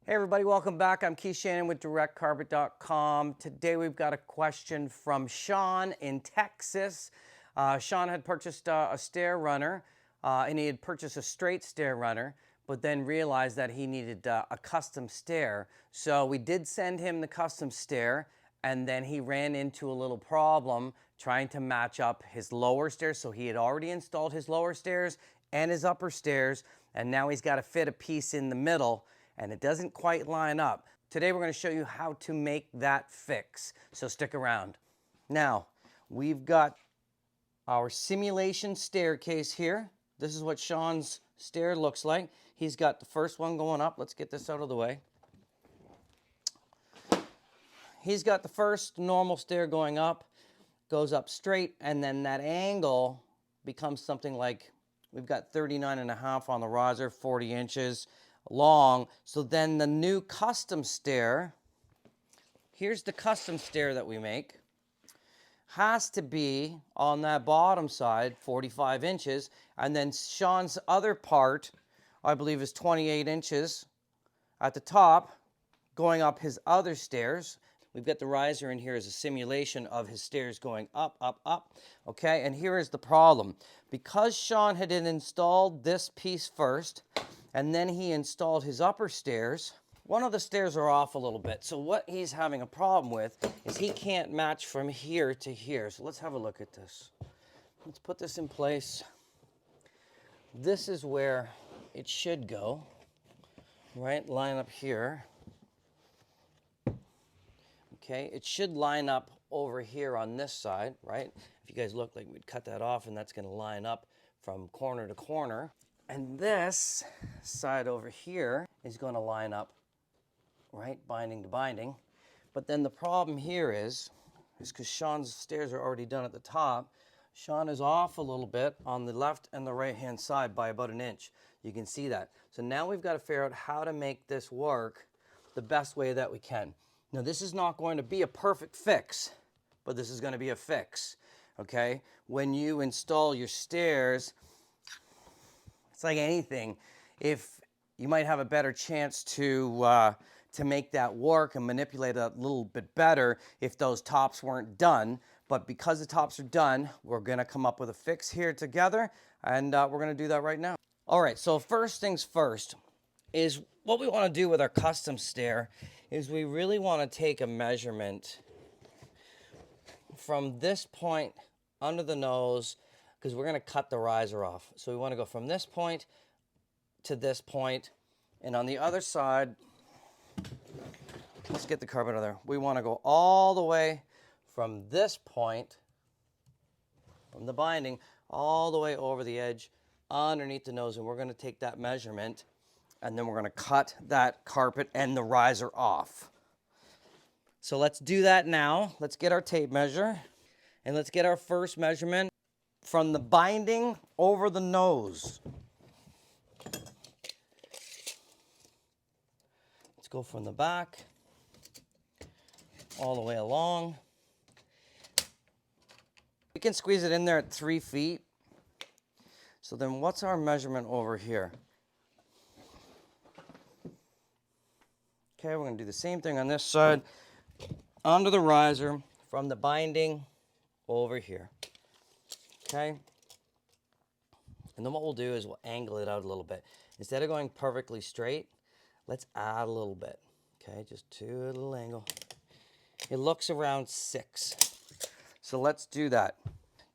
Hey everybody, welcome back. I'm Shannon with directcarpet.com. Today we've got a question from Sean in Texas. Sean had purchased a stair runner and he had purchased a straight stair runner, but then realized that he needed a custom stair. So we did send him the custom stair, and then he ran into a little problem trying to match up his lower stairs. So he had already installed his lower stairs and his upper stairs, and now he's got to fit a piece in the middle, and it doesn't quite line up. Today we're going to show you how to make that fix, so stick around. Now, we've got our simulation staircase here. This is what Sean's stair looks like. He's got the first one going up. Let's get this out of the way. He's got the first normal stair going up, goes up straight, and then that angle becomes something like, we've got 39.5 on the riser, 40 inches long. So then the new custom stair, here's the custom stair that we make, has to be on that bottom side 45 inches, and then Sean's other part, I believe, is 28 inches at the top going up his other stairs. We've got the riser in here as a simulation of his stairs going up, up, up. Okay, and here is the problem. Because Sean had installed this piece first, and then he installed his upper stairs, one of the stairs are off a little bit. So what he's having a problem with is he can't match from here to here. So let's have a look at this. Let's put this in place. This is where it should go, right? Line up here. Okay, it should line up over here on this side, right? If you guys look, like we'd cut that off, and that's going to line up from corner to corner. And this side over here is going to line up, right, binding to binding. But then the problem here is because Sean's stairs are already done at the top, Sean is off a little bit on the left and the right hand side by about an inch. You can see that. So now we've got to figure out how to make this work the best way that we can. Now, this is not going to be a perfect fix, but this is going to be a fix, okay? When you install your stairs, it's like anything. If you might have a better chance to make that work and manipulate it a little bit better if those tops weren't done. But because the tops are done, we're going to come up with a fix here together, and we're going to do that right now. All right, so first things first is what we want to do with our custom stair is we really want to take a measurement from this point under the nose, because we're going to cut the riser off. So we want to go from this point to this point, and on the other side, let's get the carpet out of there. We want to go all the way from this point, from the binding, all the way over the edge, underneath the nose, and we're going to take that measurement, and then we're going to cut that carpet and the riser off. So let's do that now. Let's get our tape measure, and let's get our first measurement from the binding over the nose. Let's go from the back all the way along. We can squeeze it in there at 3 feet. So then what's our measurement over here? Okay, we're going to do the same thing on this side, under the riser, from the binding over here. Okay? And then what we'll do is we'll angle it out a little bit. Instead of going perfectly straight, let's add a little bit. Okay, just to a little angle. It looks around 6. So let's do that.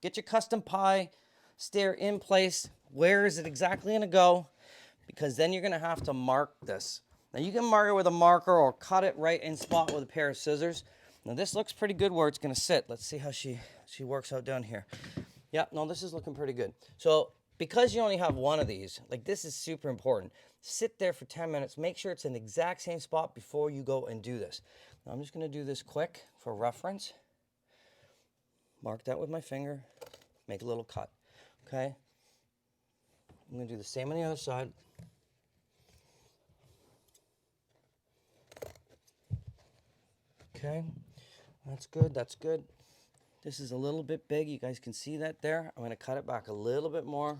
Get your custom pie stair in place. Where is it exactly going to go? Because then you're going to have to mark this. Now you can mark it with a marker or cut it right in spot with a pair of scissors. Now this looks pretty good where it's going to sit. Let's see how she works out down here. Yeah, no, this is looking pretty good. So because you only have one of these, like, this is super important. Sit there for 10 minutes. Make sure it's in the exact same spot before you go and do this. Now I'm just going to do this quick for reference. Mark that with my finger. Make a little cut. Okay? I'm going to do the same on the other side. Okay, that's good, that's good. This is a little bit big, you guys can see that there. I'm going to cut it back a little bit more.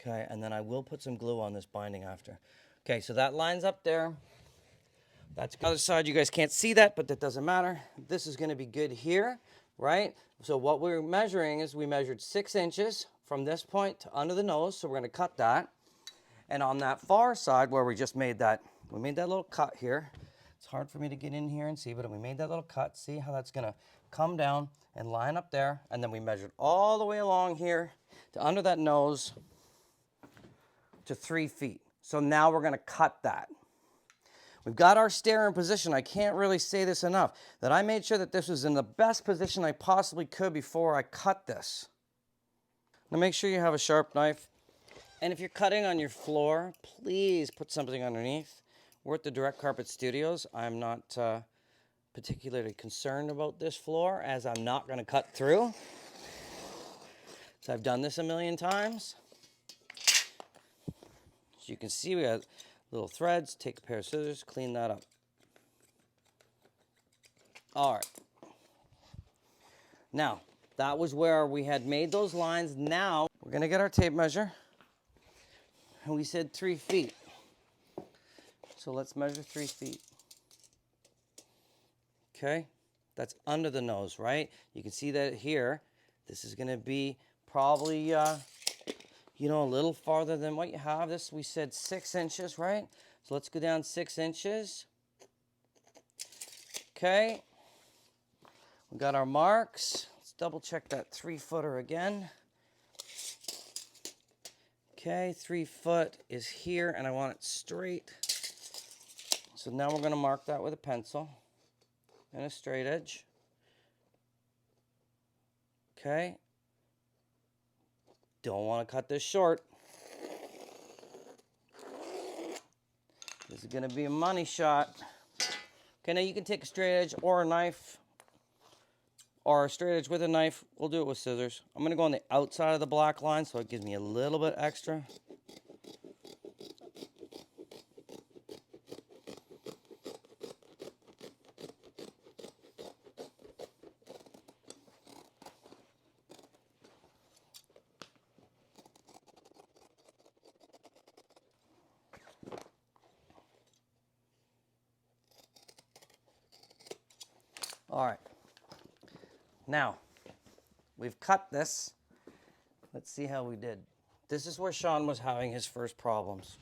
Okay, and then I will put some glue on this binding after. Okay, so that lines up there. That's the other side. You guys can't see that, but that doesn't matter. This is going to be good here, right? So what we're measuring is we measured 6 inches from this point to under the nose. So we're going to cut that. And on that far side where we just made that, we made that little cut here. It's hard for me to get in here and see, but we made that little cut. See how that's going to come down and line up there. And then we measured all the way along here to under that nose to 3 feet. So now we're going to cut that. We've got our stair in position. I can't really say this enough, that I made sure that this was in the best position I possibly could before I cut this. Now make sure you have a sharp knife. And if you're cutting on your floor, please put something underneath. We're at the Direct Carpet Studios. I'm not particularly concerned about this floor, as I'm not going to cut through. So I've done this a million times. As you can see, we got little threads. Take a pair of scissors, clean that up. All right. Now, that was where we had made those lines. Now, we're going to get our tape measure. And we said 3 feet. So let's measure 3 feet. Okay? That's under the nose, right? You can see that here. This is going to be probably, a little farther than what you have. This, we said 6 inches, right? So let's go down 6 inches. Okay. We got our marks. Let's double check that 3-footer again. Okay, 3 foot is here, and I want it straight. So now we're going to mark that with a pencil and a straight edge. Okay. Don't want to cut this short. This is going to be a money shot. Okay, now you can take a straight edge or a knife, or a straight edge with a knife. We'll do it with scissors. I'm going to go on the outside of the black line so it gives me a little bit extra. All right. Now, we've cut this. Let's see how we did. This is where Sean was having his first problems.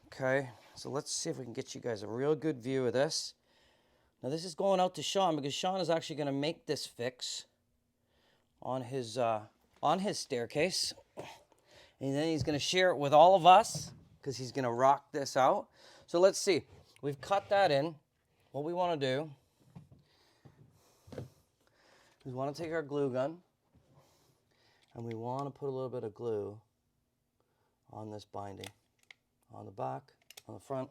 Okay, so let's see if we can get you guys a real good view of this. Now this is going out to Sean because Sean is actually going to make this fix on his staircase. And then he's going to share it with all of us because he's going to rock this out. So let's see. We've cut that in. What we want to do, we want to take our glue gun and we want to put a little bit of glue on this binding, on the back, on the front.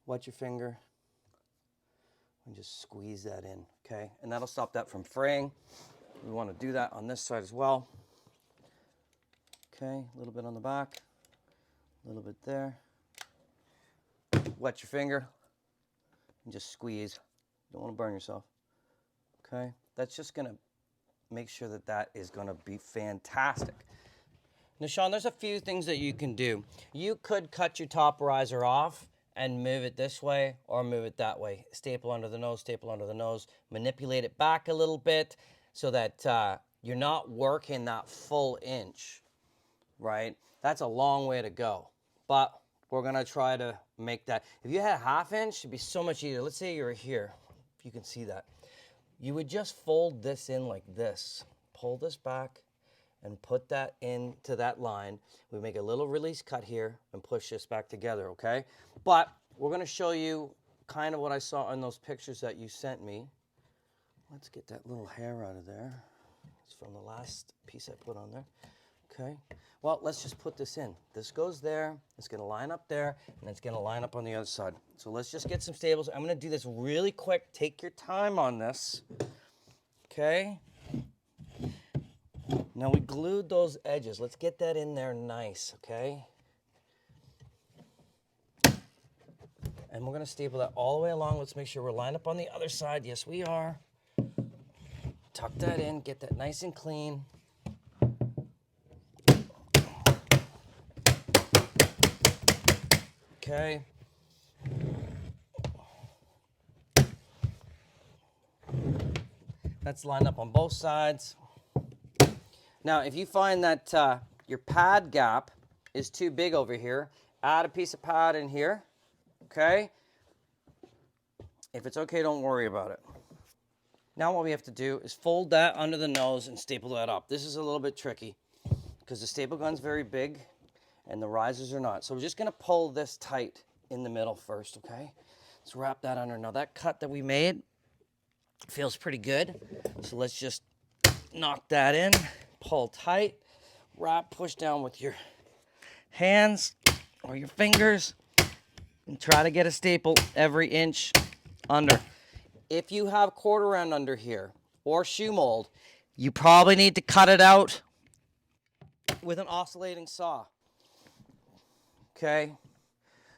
Wet your finger and just squeeze that in, okay? And that'll stop that from fraying. We want to do that on this side as well. Okay, a little bit on the back, a little bit there. Wet your finger and just squeeze. Don't want to burn yourself. Okay, that's just going to make sure that that is going to be fantastic. Now, Sean, there's a few things that you can do. You could cut your top riser off and move it this way or move it that way. Staple under the nose, manipulate it back a little bit so that you're not working that full inch, right? That's a long way to go, but we're going to try to make that. If you had a ½ inch, it'd be so much easier. Let's say you're here, if you can see that. You would just fold this in like this. Pull this back and put that into that line. We make a little release cut here and push this back together, okay? But we're gonna show you kind of what I saw in those pictures that you sent me. Let's get that little hair out of there. It's from the last piece I put on there, okay? Well, let's just put this in. This goes there, it's gonna line up there, and it's gonna line up on the other side. So let's just get some staples. I'm gonna do this really quick. Take your time on this, okay? Now we glued those edges. Let's get that in there nice, okay? And we're gonna staple that all the way along. Let's make sure we're lined up on the other side. Yes, we are. Tuck that in, get that nice and clean. Okay. That's lined up on both sides. Now, if you find that your pad gap is too big over here, add a piece of pad in here, okay? If it's okay, don't worry about it. Now what we have to do is fold that under the nose and staple that up. This is a little bit tricky because the staple gun's very big and the risers are not. So we're just gonna pull this tight in the middle first, okay? Let's wrap that under. Now that cut that we made feels pretty good. So let's just knock that in, pull tight, wrap, push down with your hands or your fingers, and try to get a staple every inch under. If you have quarter round under here or shoe mold, you probably need to cut it out with an oscillating saw. Okay?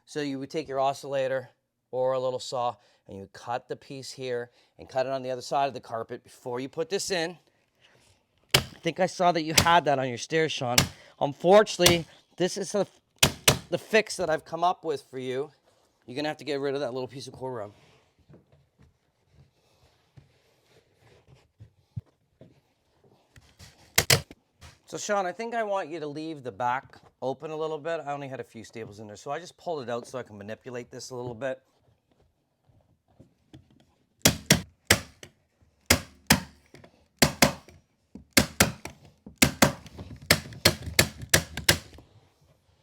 So you would take your oscillator or a little saw and you cut the piece here and cut it on the other side of the carpet before you put this in. I think I saw that you had that on your stairs, Sean. Unfortunately, this is the fix that I've come up with for you. You're gonna have to get rid of that little piece of quarter round. So Sean, I think I want you to leave the back open a little bit. I only had a few staples in there, so I just pulled it out so I can manipulate this a little bit.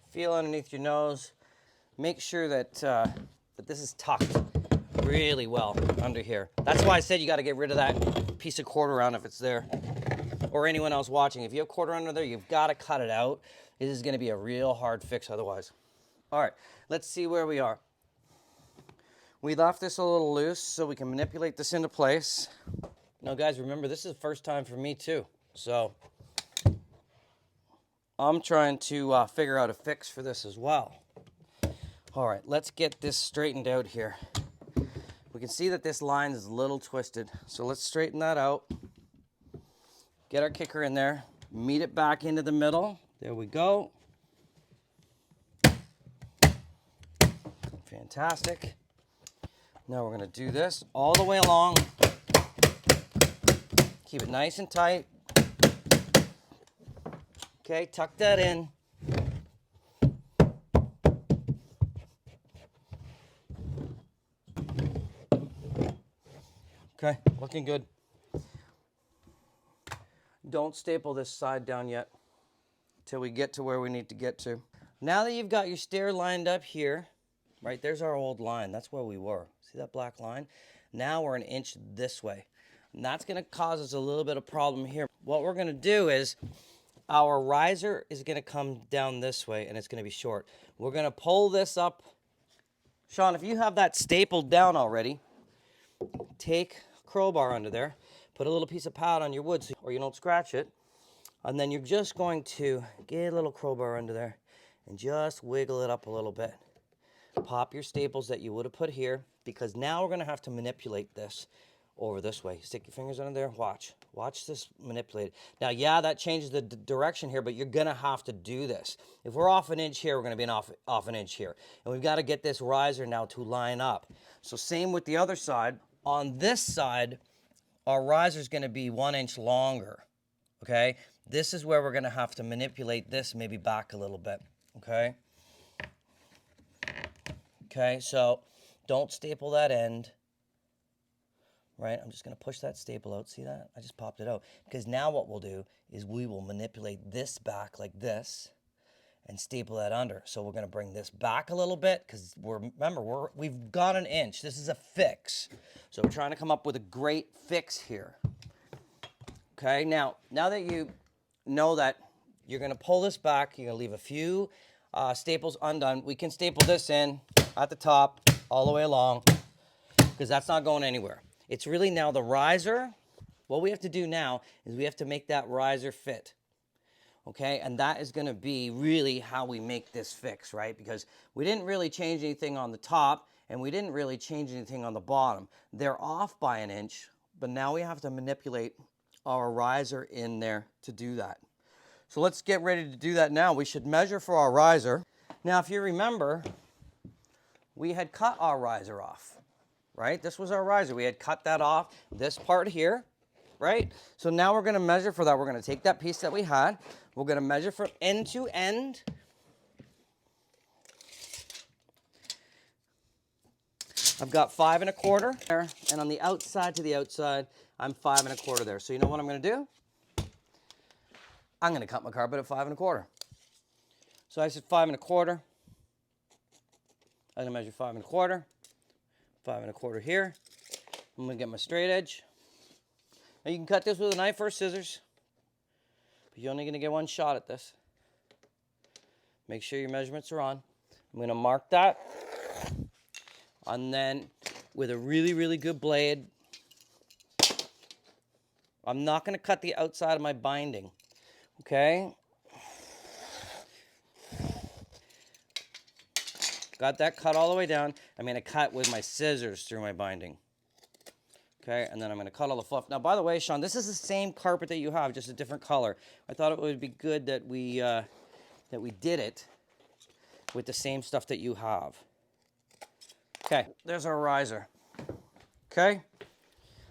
Feel underneath your nose. Make sure that, that this is tucked really well under here. That's why I said you got to get rid of that piece of quarter round if it's there. Or anyone else watching. If you have quarter under there, you've got to cut it out. This is going to be a real hard fix otherwise. All right, let's see where we are. We left this a little loose so we can manipulate this into place. Now guys, remember this is the first time for me too. So I'm trying to figure out a fix for this as well. All right, let's get this straightened out here. We can see that this line is a little twisted. So let's straighten that out. Get our kicker in there, meet it back into the middle. There we go. Fantastic. Now we're gonna do this all the way along. Keep it nice and tight. Okay, tuck that in. Okay, looking good. Don't staple this side down yet till we get to where we need to get to. Now that you've got your stair lined up here, right, there's our old line. That's where we were. See that black line? Now we're an inch this way. And that's gonna cause us a little bit of problem here. What we're gonna do is our riser is gonna come down this way and it's gonna be short. We're gonna pull this up. Sean, if you have that stapled down already, take a crowbar under there. Put a little piece of pad on your wood so, or you don't scratch it. And then you're just going to get a little crowbar under there and just wiggle it up a little bit. Pop your staples that you would have put here because now we're going to have to manipulate this over this way. Stick your fingers under there. Watch. Watch this manipulate. Now, yeah, that changes the direction here, but you're going to have to do this. If we're off an inch here, we're going to be off an inch here. And we've got to get this riser now to line up. So same with the other side. On this side, our riser is going to be 1 inch longer, okay? This is where we're going to have to manipulate this maybe back a little bit, okay? Okay, so don't staple that end, right? I'm just going to push that staple out. See that? I just popped it out. Because now what we'll do is we will manipulate this back like this and staple that under. So we're going to bring this back a little bit because remember, we've got an inch. This is a fix. So we're trying to come up with a great fix here. Okay, now that you know that you're going to pull this back, you're going to leave a few staples undone. We can staple this in at the top all the way along because that's not going anywhere. It's really now the riser. What we have to do now is we have to make that riser fit. Okay, and that is going to be really how we make this fix, right? Because we didn't really change anything on the top and we didn't really change anything on the bottom. They're off by an inch, but now we have to manipulate our riser in there to do that. So let's get ready to do that now. We should measure for our riser. Now, if you remember, we had cut our riser off, right? This was our riser. We had cut that off, this part here, right? So now we're gonna measure for that. We're gonna take that piece that we had, we're gonna measure from end to end. I've got 5 1/4 there, and on the outside to the outside, I'm 5 1/4 there. So you know what I'm gonna do? I'm gonna cut my carpet at 5 1/4. So I said 5 1/4. I'm gonna measure 5 1/4, 5 1/4 here. I'm gonna get my straight edge. Now you can cut this with a knife or scissors, but you're only gonna get one shot at this. Make sure your measurements are on. I'm gonna mark that, and then with a really, really good blade, I'm not gonna cut the outside of my binding, okay? Got that cut all the way down. I'm gonna cut with my scissors through my binding. Okay, and then I'm gonna cut all the fluff. Now, by the way, Sean, this is the same carpet that you have, just a different color. I thought it would be good that we did it with the same stuff that you have. Okay, there's our riser. Okay,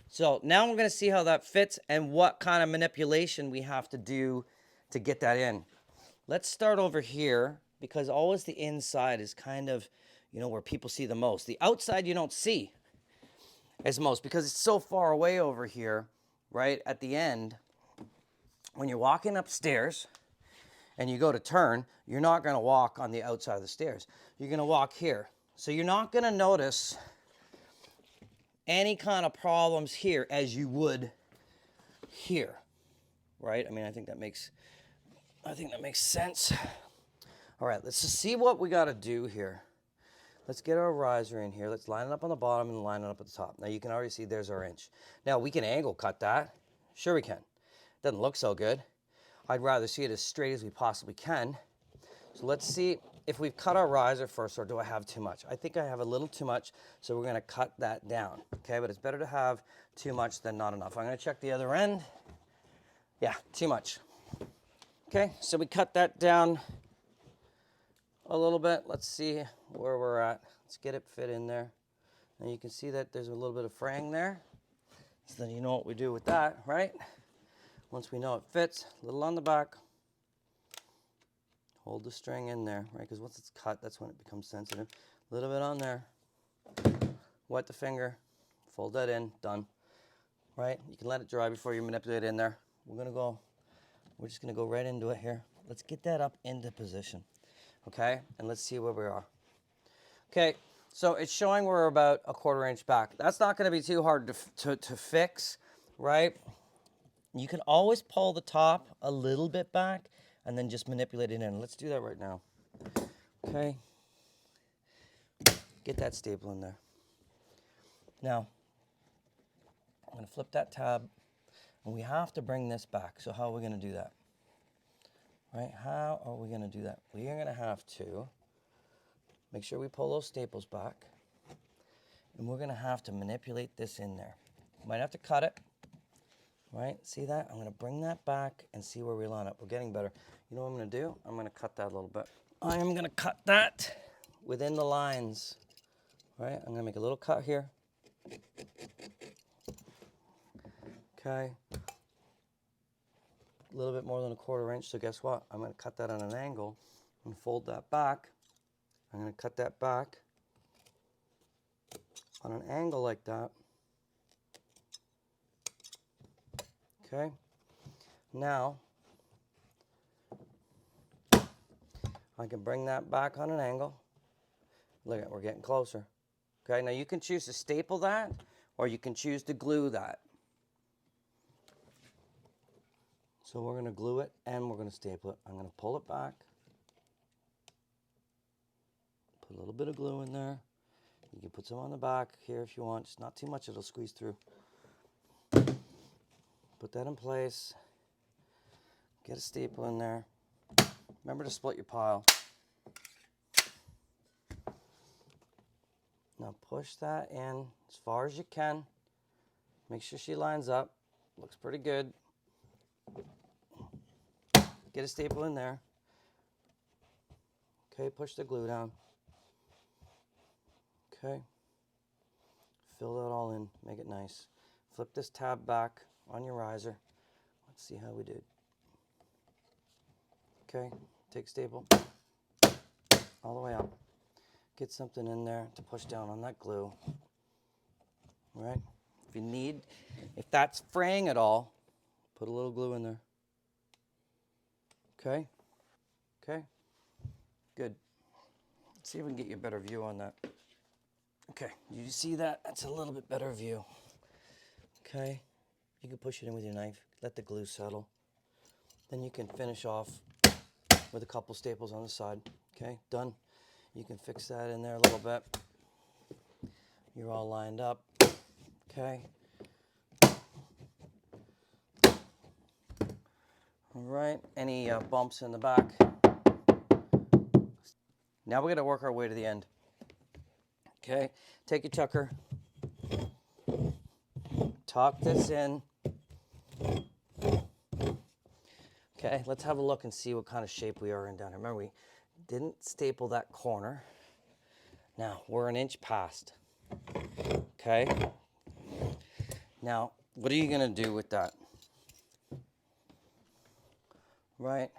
so now we're gonna see how that fits and what kind of manipulation we have to do to get that in. Let's start over here, because always the inside is kind of, you know, where people see the most. The outside you don't see as most because it's so far away over here, right at the end. When you're walking upstairs and you go to turn, you're not gonna walk on the outside of the stairs. You're gonna walk here. So you're not gonna notice any kind of problems here as you would here, right? I mean, I think that makes sense. All right, let's just see what we gotta do here. Let's get our riser in here. Let's line it up on the bottom and line it up at the top. Now you can already see there's our inch. Now we can angle cut that. Sure we can. Doesn't look so good. I'd rather see it as straight as we possibly can. So let's see if we've cut our riser first, or do I have too much? I think I have a little too much, so we're gonna cut that down. Okay, but it's better to have too much than not enough. I'm gonna check the other end. Yeah, too much. Okay, so we cut that down a little bit. Let's see where we're at. Let's get it fit in there. And you can see that there's a little bit of fraying there. So then you know what we do with that, right? Once we know it fits, a little on the back. Hold the string in there, right? Because once it's cut, that's when it becomes sensitive. A little bit on there. Wet the finger. Fold that in. Done. Right? You can let it dry before you manipulate it in there. We're just going to go right into it here. Let's get that up into position. Okay, and let's see where we are. Okay, so it's showing we're about a 1/4 inch back. That's not going to be too hard to fix, right? You can always pull the top a little bit back and then just manipulate it in. Let's do that right now. Okay, get that staple in there. Now, I'm going to flip that tab, and we have to bring this back. So how are we going to do that? Right, how are we gonna do that? We are gonna have to make sure we pull those staples back, and we're gonna have to manipulate this in there. Might have to cut it, right? See that? I'm gonna bring that back and see where we line up. We're getting better. You know what I'm gonna do? I'm gonna cut that a little bit. I am gonna cut that within the lines, right? I'm gonna make a little cut here. Okay. A little bit more than a 1/4 inch, so guess what? I'm going to cut that on an angle and fold that back. I'm going to cut that back on an angle like that. Okay. Now, I can bring that back on an angle. Look at, we're getting closer. Okay, now you can choose to staple that, or you can choose to glue that. So we're going to glue it and we're going to staple it. I'm going to pull it back. Put a little bit of glue in there. You can put some on the back here if you want. Just not too much, it'll squeeze through. Put that in place. Get a staple in there. Remember to split your pile. Now push that in as far as you can. Make sure she lines up. Looks pretty good. Get a staple in there. Okay, push the glue down. Okay. Fill that all in, make it nice. Flip this tab back on your riser. Let's see how we did. Okay, take staple all the way up. Get something in there to push down on that glue. All right? If that's fraying at all, put a little glue in there. Okay? Okay? Good. Let's see if we can get you a better view on that. Okay, you see that? That's a little bit better view. Okay? You can push it in with your knife, let the glue settle. Then you can finish off with a couple staples on the side. Okay, done. You can fix that in there a little bit. You're all lined up. Okay. All right, any bumps in the back? Now we're gonna work our way to the end. Okay, take your tucker, tuck this in. Okay, let's have a look and see what kind of shape we are in down here. Remember, we didn't staple that corner. Now, we're an inch past. Okay? Now, what are you gonna do with that? Right?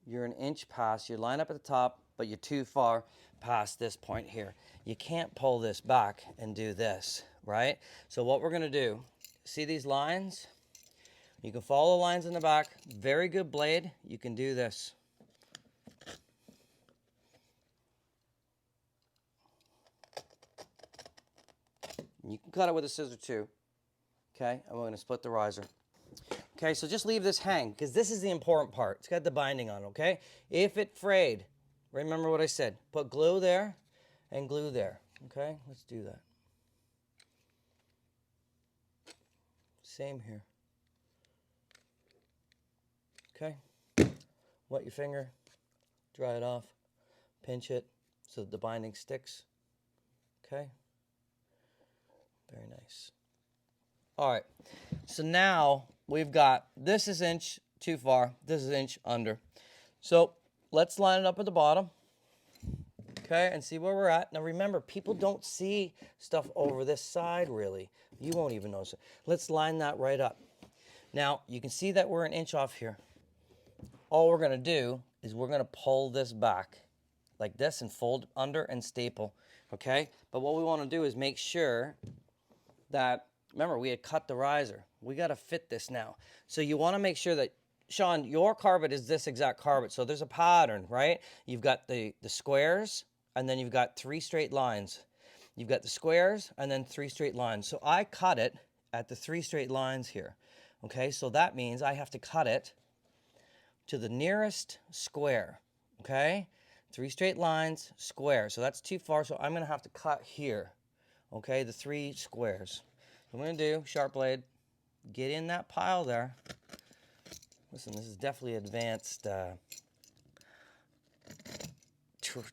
You're an inch past. You line up at the top, but you're too far past this point here. You can't pull this back and do this, right? So what we're gonna do, see these lines? You can follow the lines in the back. Very good blade. You can do this. You can cut it with a scissor too. Okay, and we're gonna split the riser. Okay, so just leave this hang, because this is the important part. It's got the binding on it, okay? If it frayed, remember what I said. Put glue there and glue there, okay? Let's do that. Same here. Okay, wet your finger, dry it off, pinch it so that the binding sticks, okay? Very nice. All right, so now we've got, this is inch too far, this is inch under. So let's line it up at the bottom, okay, and see where we're at. Now remember, people don't see stuff over this side really. You won't even notice it. Let's line that right up. Now you can see that we're an inch off here. All we're gonna do is we're gonna pull this back like this and fold under and staple, okay? But what we wanna do is make sure that, remember, we had cut the riser. We got to fit this now. So you want to make sure that, Sean, your carpet is this exact carpet. So there's a pattern, right? You've got the squares, and then you've got 3 straight lines. You've got the squares, and then 3 straight lines. So I cut it at the 3 straight lines here. Okay, so that means I have to cut it to the nearest square. Okay, 3 straight lines, square. So that's too far, so I'm going to have to cut here. Okay, the 3 squares. So what I'm going to do, sharp blade, get in that pile there. Listen, this is definitely advanced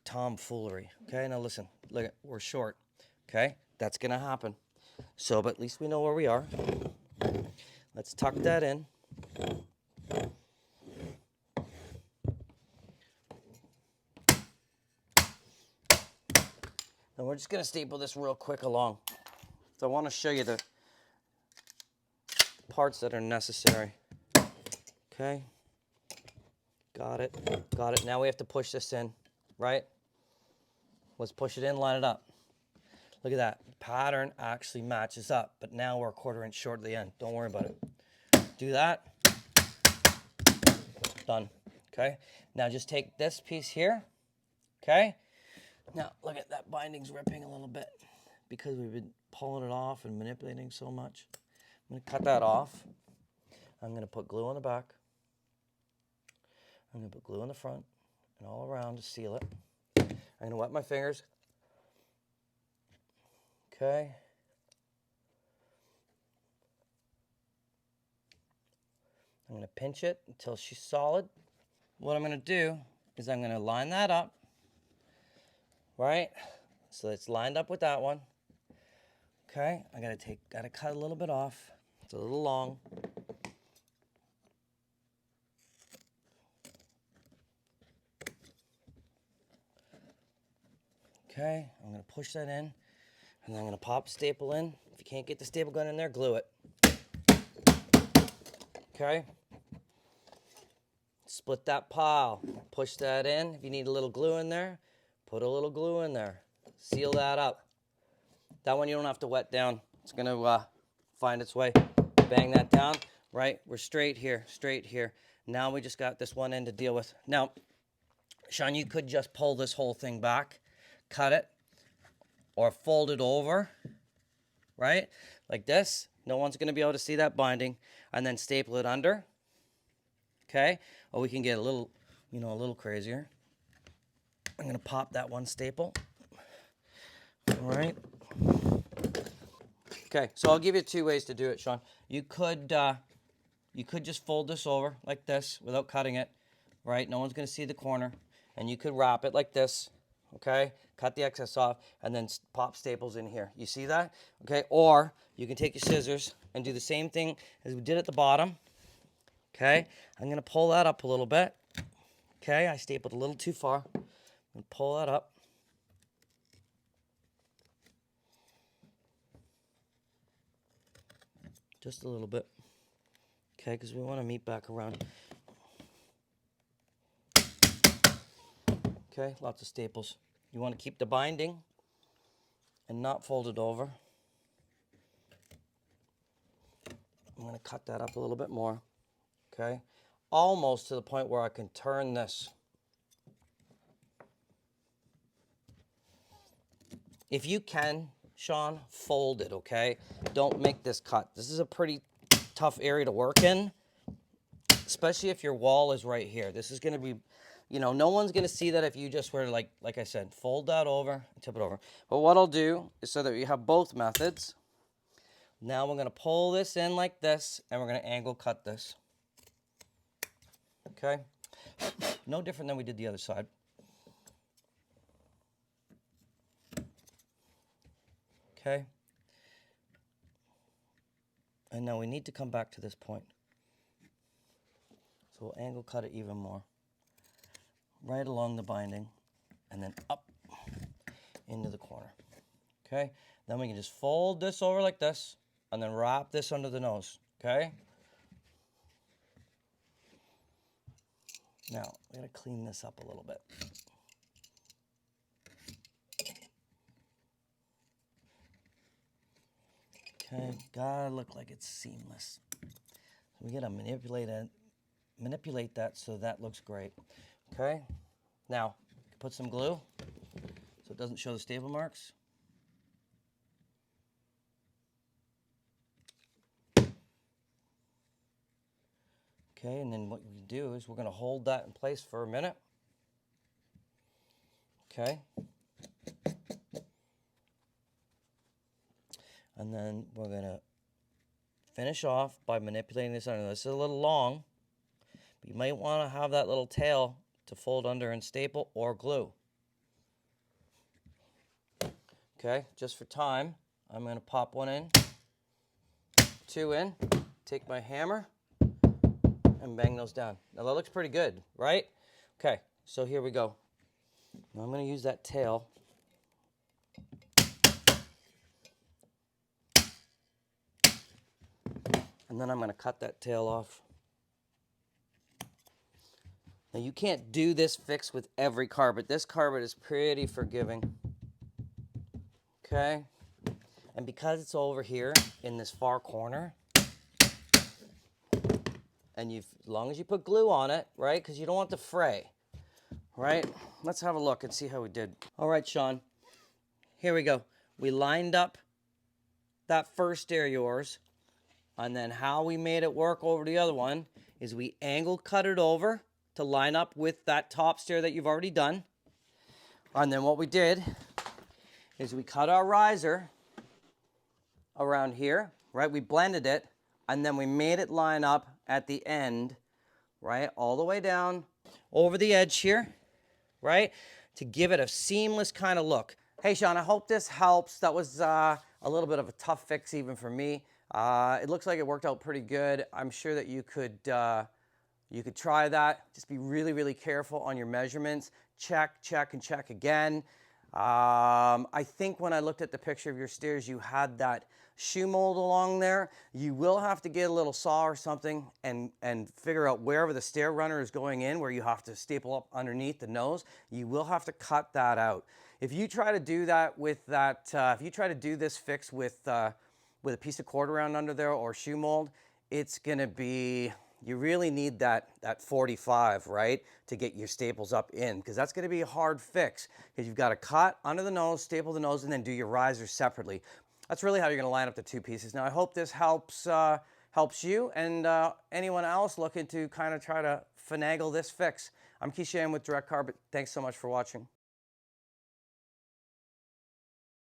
tomfoolery. Okay, now listen, look, we're short. Okay, that's going to happen. So, but at least we know where we are. Let's tuck that in. And we're just going to staple this real quick along. So I want to show you the parts that are necessary. Okay. Got it. Got it. Now we have to push this in, right? Let's push it in, line it up. Look at that. Pattern actually matches up, but now we're a 1/4 inch short at the end. Don't worry about it. Do that. Done. Okay. Now just take this piece here. Okay. Now, look at that, binding's ripping a little bit because we've been pulling it off and manipulating so much. I'm going to cut that off. I'm going to put glue on the back. I'm going to put glue on the front and all around to seal it. I'm going to wet my fingers. Okay. I'm going to pinch it until she's solid. What I'm going to do is I'm going to line that up. Right? So it's lined up with that one. Okay, I gotta cut a little bit off. It's a little long. Okay, I'm gonna push that in, and then I'm gonna pop staple in. If you can't get the staple gun in there, glue it. Okay. Split that pile, push that in. If you need a little glue in there, put a little glue in there. Seal that up. That one you don't have to wet down. It's gonna find its way. Bang that down, right? We're straight here, straight here. Now we just got this one end to deal with. Now, Sean, you could just pull this whole thing back, cut it, or fold it over, right? Like this. No one's gonna be able to see that binding, and then staple it under. Okay, or we can get a little, a little crazier. I'm gonna pop that one staple. All right. Okay, so I'll give you 2 ways to do it, Sean. You could just fold this over like this without cutting it, right? No one's gonna see the corner, and you could wrap it like this. Okay, cut the excess off, and then pop staples in here. You see that? Okay, or you can take your scissors and do the same thing as we did at the bottom. Okay, I'm gonna pull that up a little bit. Okay, I stapled a little too far. I'm gonna pull that up. Just a little bit. Okay, because we want to meet back around. Okay, lots of staples. You want to keep the binding and not fold it over. I'm going to cut that up a little bit more. Okay, almost to the point where I can turn this. If you can, Sean, fold it, okay? Don't make this cut. This is a pretty tough area to work in, especially if your wall is right here. This is going to be, no one's going to see that if you just were, like I said, fold that over and tip it over. But what I'll do is, so that you have both methods, now we're going to pull this in like this, and we're going to angle cut this. Okay? No different than we did the other side. Okay? And now we need to come back to this point. So we'll angle cut it even more. Right along the binding, and then up into the corner. Okay? Then we can just fold this over like this, and then wrap this under the nose. Okay? Now, we gotta clean this up a little bit. Okay, gotta look like it's seamless. We gotta manipulate that so that looks great. Okay, now put some glue so it doesn't show the staple marks. Okay, and then what we do is we're gonna hold that in place for a minute. Okay. And then we're gonna finish off by manipulating this under. This is a little long, but you might want to have that little tail to fold under and staple or glue. Okay, just for time, I'm gonna pop one in, 2 in, take my hammer, and bang those down. Now that looks pretty good, right? Okay, so here we go. Now I'm gonna use that tail. And then I'm going to cut that tail off. Now you can't do this fix with every carpet. This carpet is pretty forgiving. Okay? And because it's over here in this far corner, and as long as you put glue on it, right? Because you don't want the fray, right? Let's have a look and see how we did. All right, Sean. Here we go. We lined up that first stair yours. And then how we made it work over the other one is we angle cut it over to line up with that top stair that you've already done. And then what we did is we cut our riser around here, right? We blended it, and then we made it line up at the end, right? All the way down over the edge here, right? To give it a seamless kind of look. Hey, Sean, I hope this helps. That was a little bit of a tough fix even for me. It looks like it worked out pretty good. I'm sure that you could try that. Just be really, really careful on your measurements. Check, check, and check again. I think when I looked at the picture of your stairs, you had that shoe mold along there. You will have to get a little saw or something and figure out wherever the stair runner is going in, where you have to staple up underneath the nose. You will have to cut that out. If you try to do that with that, if you try to do this fix with a piece of cord around under there or shoe mold, it's gonna be, you really need that 45, right, to get your staples up in, because that's going to be a hard fix, because you've got to cut under the nose, staple the nose, and then do your risers separately. That's really how you're going to line up the two pieces. Now, I hope this helps you and anyone else looking to kind of try to finagle this fix. I'm Shannon with Direct Carpet. Thanks so much for watching.